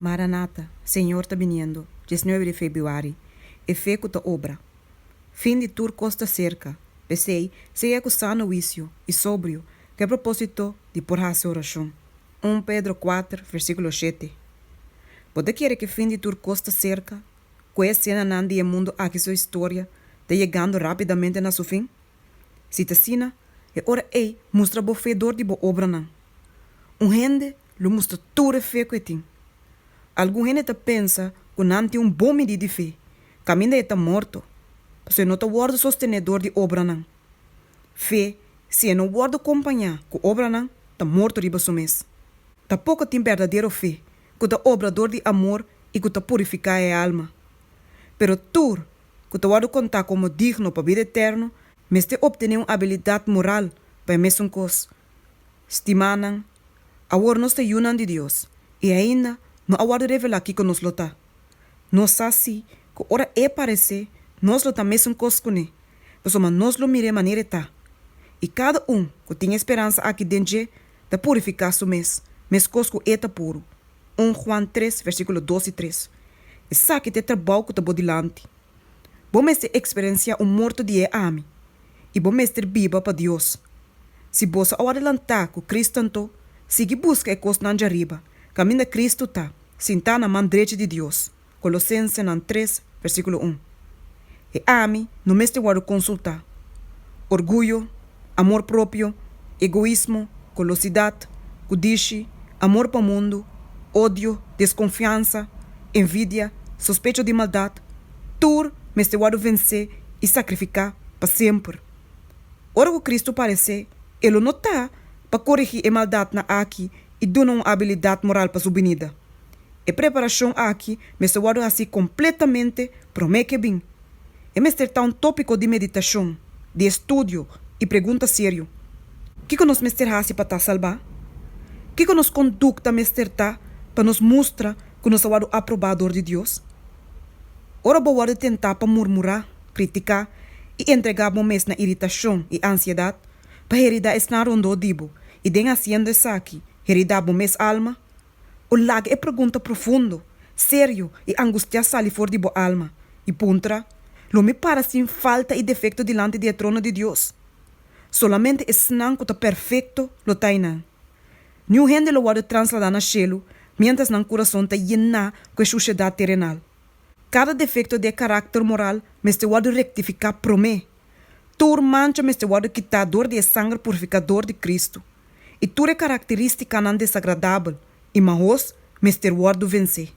Maranata, Senhor está vindo, 19 de fevereiro, efeito obra. Fim de tour costa cerca, pensei, se é sano vício e sóbrio, que a propósito de por a oração. 1 Pedro 4, versículo 7. Pode querer que fim de tour costa cerca, que cena nandi e mundo aqui sua história, de chegando rapidamente na seu fim? Se te sina, é hora ei mostra bo fedor de bo obra não. Gente lo mostra tudo fé que tem. Algum gente pensa que não tem bom medida de fé. Caminho está morto. Se não está guarda sostenedor de obra não. Fé, se não guarda acompanhar com obra não, está morto riba sumes. Tá pouco tem verdadeiro fé, que está obrador de amor e que está purificar a alma. Pero tu, que está guarda contar como digno para a vida eterna, mas te obter uma habilidade moral para mesmo coisa. Estimanan, agora nós te unan de Deus e ainda não aguardo revelar aqui que nos lota. Nós assim, que ora é parecer, nós lota mesmo coisa com ele, mas nós lo mire maneira tá. E cada que tem esperança aqui dentro, de purificar seu mês coisa que é puro. 1 Juan 3, versículo 12 e 3. E sabe que te trabalho que te bodilante. Bom mestre experienciar morto de ame. E bom mestre viva para Deus. Se você ao adelantar com Cristo tanto, siga busca e coisa na arriba. Caminho Cristo tá, sentar na mão direita de Deus. Colossenses 3, versículo 1. E ame, no mestre guardo consultar. Orgulho, amor próprio, egoísmo, colosidade, cudiche, amor para o mundo, ódio, desconfiança, envidia, suspeito de maldade. Tudo, mestre guardo vencer e sacrificar para sempre. Ora que Cristo parecer, ele não está para corrigir a maldade na aqui e dar uma habilidade moral para sua venida. A preparação aqui, mestre guardo assim completamente promete que bem. É mestre tá um tópico de meditação, de estudo e pergunta sério. O que nós mestre assim para salvar? O que nos conduta mestre tá para nos mostrar que nós somos aprovador de Deus? Ora boa tentar para murmurar, criticar e entregar o mês na irritação e ansiedade para heridar esse rondo dibo e den haciendo isso aqui, heridar o mês alma? O lag é pergunta profundo, sério e angustia sali for de boa alma e puntra, lo me para sem falta e defeito diante do trono de Deus. Solamente esse não que está perfeito lo tainan. Nenhum gente lo pode trasladar na cielo, mientras no coração está llena com a sociedade terrenal. Cada defeito de carácter moral, mestre pode rectificar promê. Tur mancha mestre pode quitar dor de sangue purificador de Cristo. E tur é característica não desagradável, e mas mestre pode vencer.